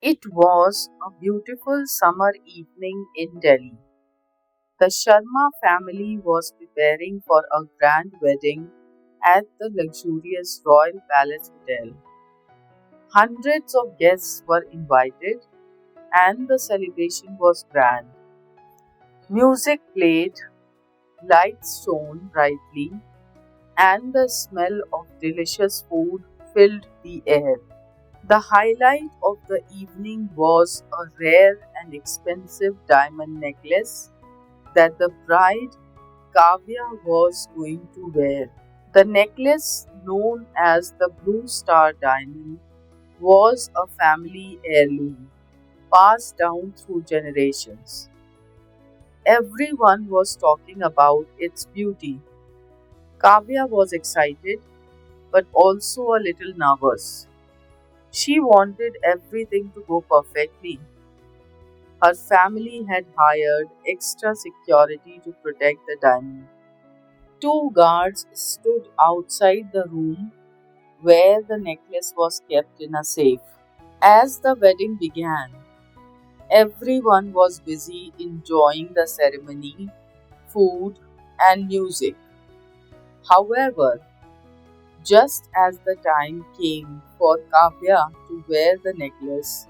It was a beautiful summer evening in Delhi. The Sharma family was preparing for a grand wedding at the luxurious Royal Palace Hotel. Hundreds of guests were invited and the celebration was grand. Music played, lights shone brightly, and the smell of delicious food filled the air. The highlight of the evening was a rare and expensive diamond necklace that the bride Kavya was going to wear. The necklace, known as the Blue Star Diamond, was a family heirloom passed down through generations. Everyone was talking about its beauty. Kavya was excited but also a little nervous. She wanted everything to go perfectly. Her family had hired extra security to protect the diamond. Two guards stood outside the room where the necklace was kept in a safe. As the wedding began, everyone was busy enjoying the ceremony, food, and music. However, just as the time came for Kavya to wear the necklace,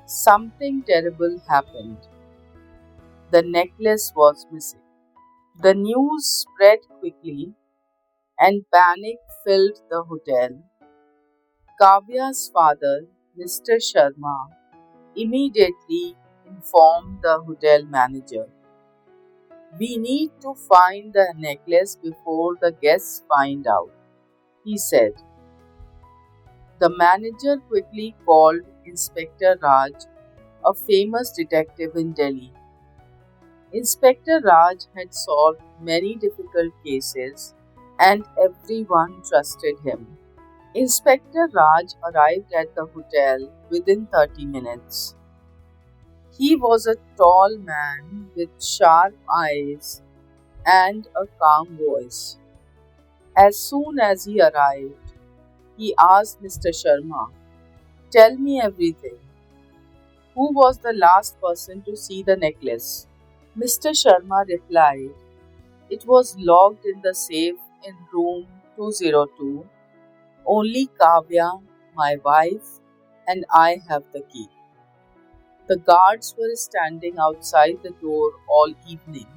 something terrible happened. The necklace was missing. The news spread quickly and panic filled the hotel. Kavya's father, Mr. Sharma, immediately informed the hotel manager. We need to find the necklace before the guests find out, he said. The manager quickly called Inspector Raj, a famous detective in Delhi. Inspector Raj had solved many difficult cases and everyone trusted him. Inspector Raj arrived at the hotel within 30 minutes. He was a tall man with sharp eyes and a calm voice. As soon as he arrived, he asked Mr. Sharma, "Tell me everything. Who was the last person to see the necklace?" Mr. Sharma replied, "It was locked in the safe in room 202. Only Kavya, my wife, and I have the key." The guards were standing outside the door all evening.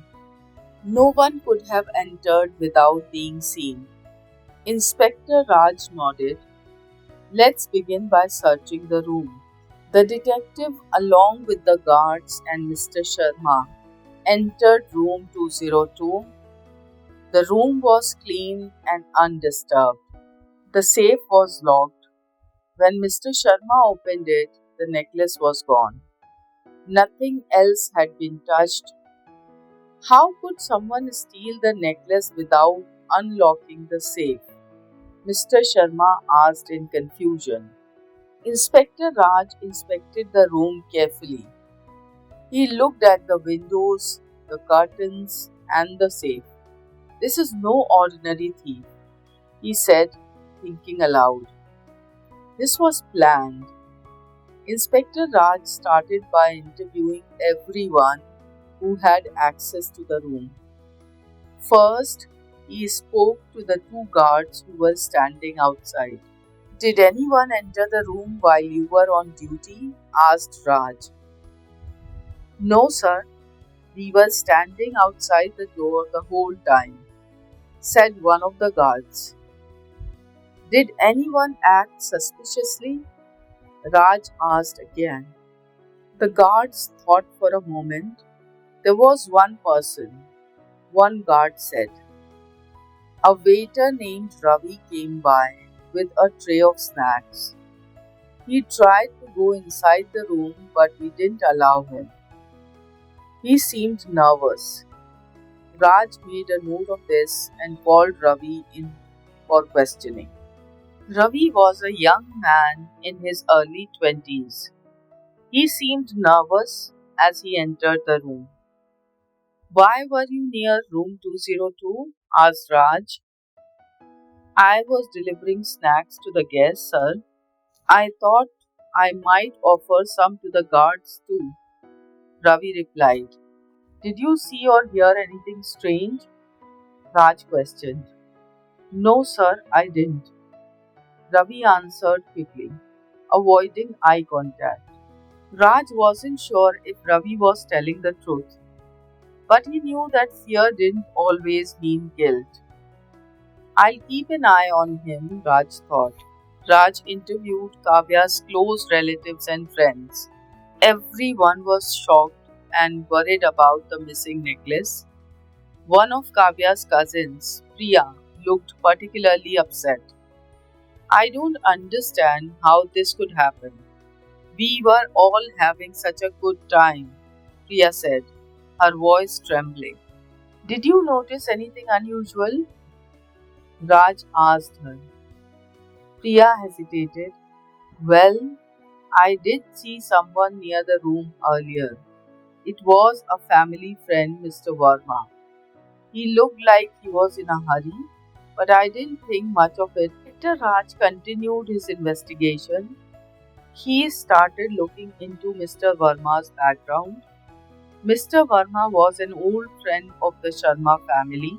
No one could have entered without being seen. Inspector Raj nodded. "Let's begin by searching the room." The detective, along with the guards and Mr. Sharma, entered room 202. The room was clean and undisturbed. The safe was locked. When Mr. Sharma opened it, the necklace was gone. Nothing else had been touched. How could someone steal the necklace without unlocking the safe? Mr. Sharma asked in confusion. Inspector Raj inspected the room carefully. He looked at the windows, the curtains, and the safe. "This is no ordinary thief," he said, thinking aloud. This was planned. Inspector Raj started by interviewing everyone who had access to the room. First, he spoke to the two guards who were standing outside. "Did anyone enter the room while you were on duty?" asked Raj. "No, sir. We were standing outside the door the whole time," said one of the guards. "Did anyone act suspiciously?" Raj asked again. The guards thought for a moment. "There was one person," one guard said. "A waiter named Ravi came by with a tray of snacks. He tried to go inside the room, but we didn't allow him. He seemed nervous." Raj made a note of this and called Ravi in for questioning. Ravi was a young man in his early 20s. He seemed nervous as he entered the room. "Why were you near room 202?" asked Raj. "I was delivering snacks to the guests, sir. I thought I might offer some to the guards too, Ravi replied. Did you see or hear anything strange? Raj questioned. No, sir, I didn't, Ravi answered quickly, avoiding eye contact. Raj wasn't sure if Ravi was telling the truth, but he knew that fear didn't always mean guilt. I'll keep an eye on him, Raj thought. Raj interviewed Kavya's close relatives and friends. Everyone was shocked and worried about the missing necklace. One of Kavya's cousins, Priya, looked particularly upset. I don't understand how this could happen. We were all having such a good time, Priya said, her voice trembling. Did you notice anything unusual? Raj asked her. Priya hesitated. Well, I did see someone near the room earlier. It was a family friend, Mr. Verma. He looked like he was in a hurry, but I didn't think much of it. Inspector Raj continued his investigation. He started looking into Mr. Verma's background. Mr. Verma was an old friend of the Sharma family,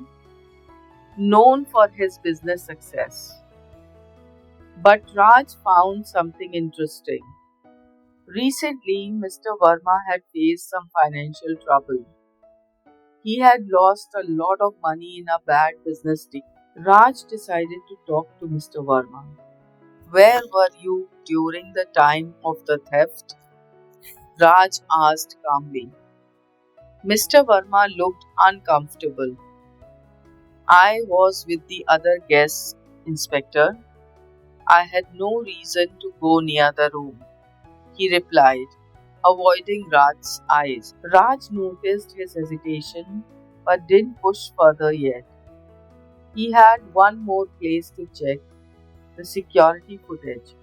known for his business success. But Raj found something interesting. Recently, Mr. Verma had faced some financial trouble. He had lost a lot of money in a bad business deal. Raj decided to talk to Mr. Verma. Where were you during the time of the theft? Raj asked calmly. Mr. Verma looked uncomfortable. I was with the other guests, Inspector. I had no reason to go near the room, he replied, avoiding Raj's eyes. Raj noticed his hesitation but didn't push further yet. He had one more place to check, the security footage.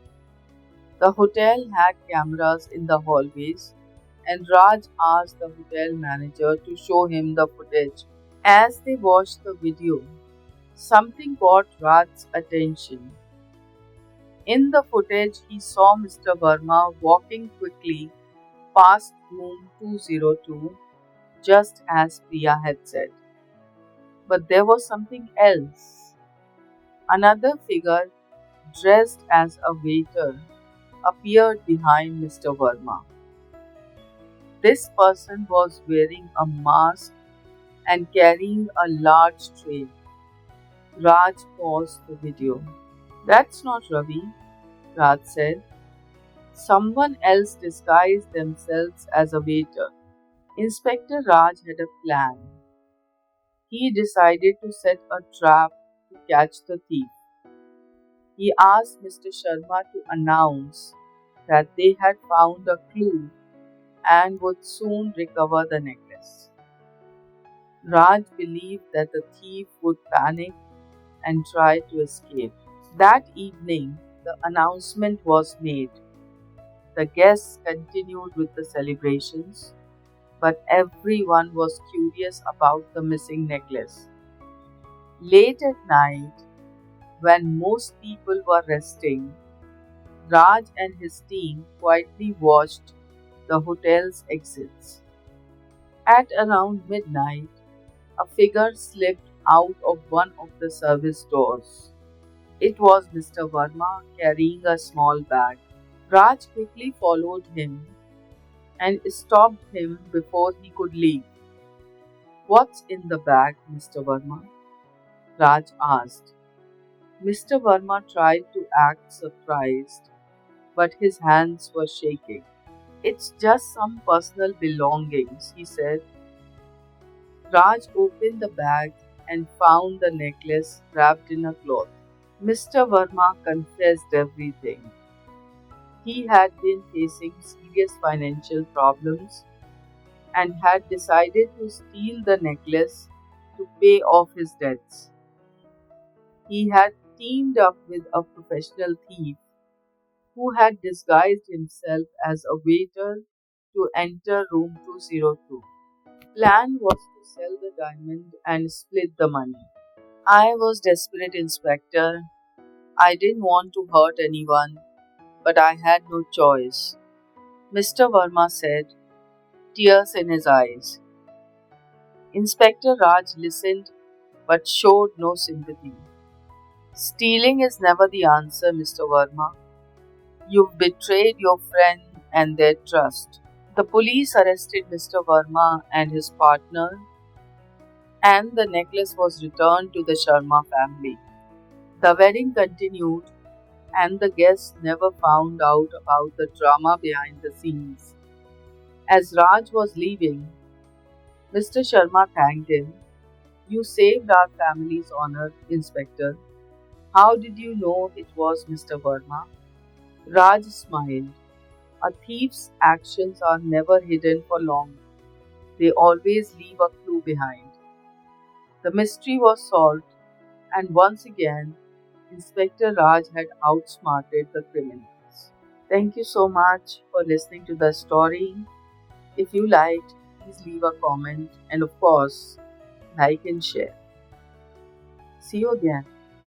The hotel had cameras in the hallways, and Raj asked the hotel manager to show him the footage. As they watched the video, something caught Raj's attention. In the footage, he saw Mr. Verma walking quickly past room 202, just as Priya had said. But there was something else. Another figure, dressed as a waiter, appeared behind Mr. Verma. This person was wearing a mask and carrying a large tray. Raj paused the video. That's not Ravi, Raj said. Someone else disguised themselves as a waiter. Inspector Raj had a plan. He decided to set a trap to catch the thief. He asked Mr. Sharma to announce that they had found a clue and would soon recover the necklace. Raj believed that the thief would panic and try to escape. That evening, the announcement was made. The guests continued with the celebrations, but everyone was curious about the missing necklace. Late at night, when most people were resting, Raj and his team quietly watched the hotel's exits. At around midnight, a figure slipped out of one of the service doors. It was Mr. Verma carrying a small bag. Raj quickly followed him and stopped him before he could leave. What's in the bag, Mr. Verma? Raj asked. Mr. Verma tried to act surprised, but his hands were shaking. It's just some personal belongings, he said. Raj opened the bag and found the necklace wrapped in a cloth. Mr. Verma confessed everything. He had been facing serious financial problems and had decided to steal the necklace to pay off his debts. He had teamed up with a professional thief who had disguised himself as a waiter to enter room 202. Plan was to sell the diamond and split the money. I was desperate, Inspector. I didn't want to hurt anyone. but I had no choice, Mr. Verma said, tears in his eyes. Inspector Raj listened but showed no sympathy. Stealing is never the answer, Mr. Verma. You've betrayed your friend and their trust. The police arrested Mr. Verma and his partner, and the necklace was returned to the Sharma family. The wedding continued, and the guests never found out about the drama behind the scenes. As Raj was leaving, Mr. Sharma thanked him. You saved our family's honor, Inspector. How did you know it was Mr. Verma? Raj smiled. A thief's actions are never hidden for long. They always leave a clue behind. The mystery was solved, and once again, Inspector Raj had outsmarted the criminals. Thank you so much for listening to the story. If you liked, please leave a comment and, of course, like and share. See you again.